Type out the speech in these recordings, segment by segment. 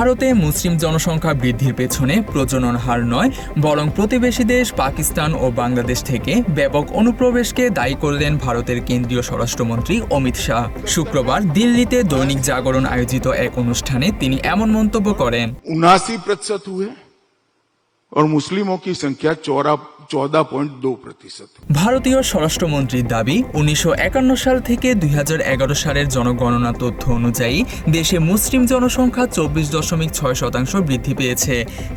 ভারতে মুসলিম জনসংখ্যা বৃদ্ধির পেছনে প্রজনন হার নয়, বরং প্রতিবেশী দেশ পাকিস্তান ও বাংলাদেশ থেকে ব্যাপক অনুপ্রবেশকে দায়ী করলেন ভারতের কেন্দ্রীয় স্বরাষ্ট্রমন্ত্রী অমিত শাহ। শুক্রবার দিল্লিতে দৈনিক জাগরণ আয়োজিত এক অনুষ্ঠানে তিনি এমন মন্তব্য করেন। 79% हुए और मुस्लिमों की संख्या 14.2%। ভারতীয় স্বরাষ্ট্রমন্ত্রীর দাবি, 1951 সাল থেকে 2011 সালের জনগণনা তথ্য অনুযায়ী দেশে মুসলিম জনসংখ্যা 24.6% বৃদ্ধি পেয়েছে,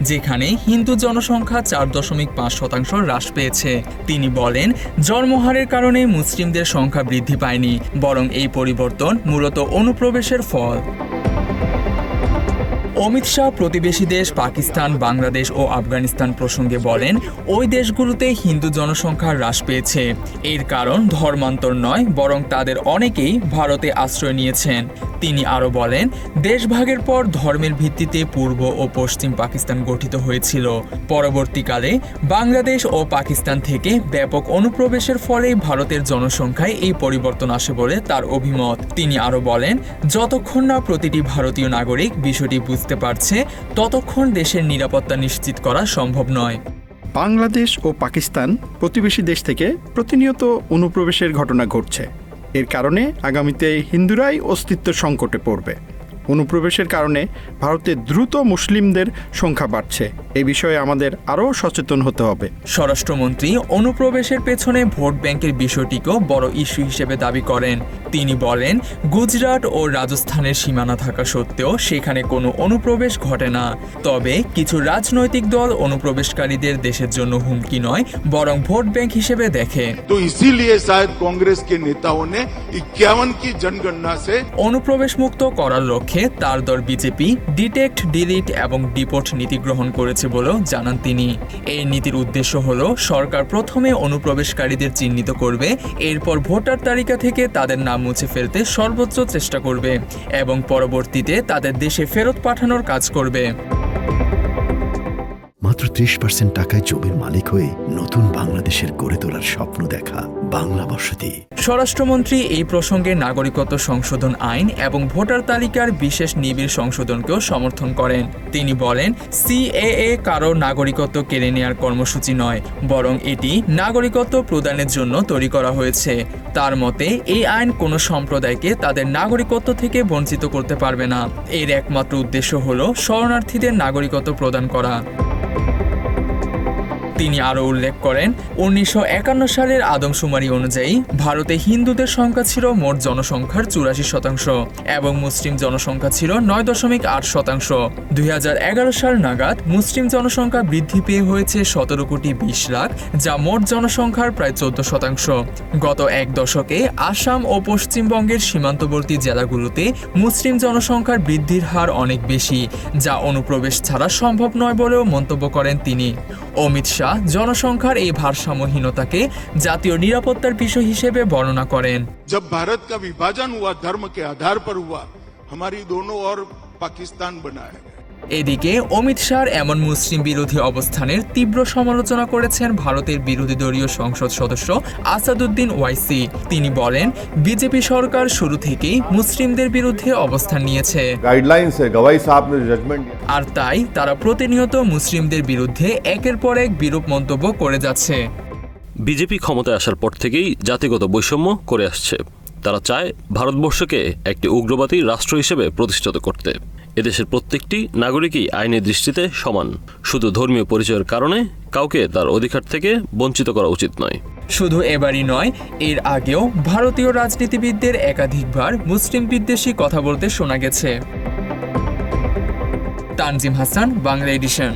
যেখানে হিন্দু জনসংখ্যা 4.5% হ্রাস পেয়েছে। তিনি বলেন, জন্মহারের কারণে মুসলিমদের সংখ্যা বৃদ্ধি পায়নি, বরং এই পরিবর্তন মূলত অনুপ্রবেশের ফল। অমিত শাহ প্রতিবেশী দেশ পাকিস্তান, বাংলাদেশ ও আফগানিস্তান প্রসঙ্গে বলেন, ওই দেশগুলোতে হিন্দু জনসংখ্যা হ্রাস পেয়েছে। এর কারণ ধর্মান্তর নয়, বরং তাদের অনেকেই ভারতে আশ্রয় নিয়েছেন। তিনি আরও বলেন, দেশভাগের পর ধর্মের ভিত্তিতে পূর্ব ও পশ্চিম পাকিস্তান গঠিত হয়েছিল। পরবর্তীকালে বাংলাদেশ ও পাকিস্তান থেকে ব্যাপক অনুপ্রবেশের ফলে ভারতের জনসংখ্যায় এই পরিবর্তন আসে বলে তার অভিমত। তিনি আরও বলেন, যতক্ষণ না প্রতিটি ভারতীয় নাগরিক বিষয়টি বুঝতে পারছে, ততক্ষণ দেশের নিরাপত্তা নিশ্চিত করা সম্ভব নয়। বাংলাদেশ ও পাকিস্তান প্রতিবেশী দেশ থেকে প্রতিনিয়ত অনুপ্রবেশের ঘটনা ঘটছে। এর কারণে আগামীতে হিন্দুরাই অস্তিত্ব সংকটে পড়বে। অনুপ্রবেশের কারণে ভারতে দ্রুত মুসলিমদের সংখ্যা বাড়ছে। এই বিষয়ে আমাদের আরও সচেতন হতে হবে। স্বরাষ্ট্রমন্ত্রী অনুপ্রবেশের পেছনে ভোট ব্যাংকের বিষয়টিকেও বড় ইস্যু হিসেবে দাবি করেন। তিনি বলেন, গুজরাট ও রাজস্থানের সীমানা থাকা সত্ত্বেও সেখানে কোনো অনুপ্রবেশ ঘটে না। তবে কিছু রাজনৈতিক দল অনুপ্রবেশকারীদের দেশের জন্য হুমকি নয়, বরং ভোট ব্যাংক হিসেবে দেখে। तो इसीलिए शायद कांग्रेस के नेताओं ने 51 की जनगणना से অনুপ্রবেশ মুক্ত করার লক্ষ্যে তার দল বিজেপি ডিটেক্ট, ডিলিট এবং ডিপোর্ট নীতি গ্রহণ করেছে বলেও জানান তিনি। এই নীতির উদ্দেশ্য হল, সরকার প্রথমে অনুপ্রবেশকারীদের চিহ্নিত করবে, এরপর ভোটার তালিকা থেকে তাদের নাম মুছে ফেলতে সর্বোচ্চ চেষ্টা করবে এবং পরবর্তীতে তাদের দেশে ফেরত পাঠানোর কাজ করবে। মাত্র 30% টাকায় জমির মালিক হয়ে নতুন বাংলাদেশের গড়ে তোলার স্বপ্ন দেখা বাংলা বসতি। স্বরাষ্ট্রমন্ত্রী এই প্রসঙ্গে নাগরিকত্ব সংশোধন আইন এবং ভোটার তালিকার বিশেষ নিবিড় সংশোধনকেও সমর্থন করেন। তিনি বলেন, সিএএ কারো নাগরিকত্ব কেড়ে নেওয়ার কর্মসূচি নয়, বরং এটি নাগরিকত্ব প্রদানের জন্য তৈরি করা হয়েছে। তার মতে, এই আইন কোনো সম্প্রদায়কে তাদের নাগরিকত্ব থেকে বঞ্চিত করতে পারবে না। এর একমাত্র উদ্দেশ্য হল শরণার্থীদের নাগরিকত্ব প্রদান করা। তিনি আরও উল্লেখ করেন, 1951 সালের আদমশুমারি অনুযায়ী ভারতে হিন্দুদের সংখ্যা ছিল মোট জনসংখ্যার 84% এবং মুসলিম জনসংখ্যা ছিল 9.8%। 2011 সাল নাগাদ মুসলিম জনসংখ্যা বৃদ্ধি পেয়ে হয়েছে 17 কোটি 20 লাখ, যা মোট জনসংখ্যার প্রায় 14%। গত এক দশকে আসাম ও পশ্চিমবঙ্গের সীমান্তবর্তী জেলাগুলোতে মুসলিম জনসংখ্যার বৃদ্ধির হার অনেক বেশি, যা অনুপ্রবেশ ছাড়া সম্ভব নয় বলেও মন্তব্য করেন তিনি। অমিত শাহ জনসংখ্যার এই ভারসাম্যহীনতাকে জাতীয় নিরাপত্তার বিষয় হিসেবে বর্ণনা করেন। जब भारत का विभाजन हुआ, धर्म के आधार पर हुआ, हमारी दोनों ओर पाकिस्तान बनाया गया। এদিকে অমিত শাহর এমন মুসলিম বিরোধী অবস্থানের তীব্র সমালোচনা করেছেন ভারতের বিরোধী দলীয় সংসদ সদস্য আসাদুদ্দিন ওয়াইসি। তিনি বলেন, বিজেপি সরকার শুরু থেকেই মুসলিমদের বিরুদ্ধে অবস্থান নিয়েছে, আর তাই তারা প্রতিনিয়ত মুসলিমদের বিরুদ্ধে একের পর এক বিরূপ মন্তব্য করে যাচ্ছে। বিজেপি ক্ষমতায় আসার পর থেকেই জাতিগত বৈষম্য করে আসছে। তারা চায় ভারতবর্ষকে একটি উগ্রবাদী রাষ্ট্র হিসেবে প্রতিষ্ঠিত করতে। এদেশের প্রত্যেকটি নাগরিকই আইনের দৃষ্টিতে সমান। শুধু ধর্মীয় পরিচয়ের কারণে কাউকে তার অধিকার থেকে বঞ্চিত করা উচিত নয়। শুধু এবারই নয়, এর আগেও ভারতীয় রাজনীতিবিদদের একাধিকবার মুসলিম বিদ্বেষী কথা বলতে শোনা গেছে। তানজিম হাসান, বাংলা এডিশন।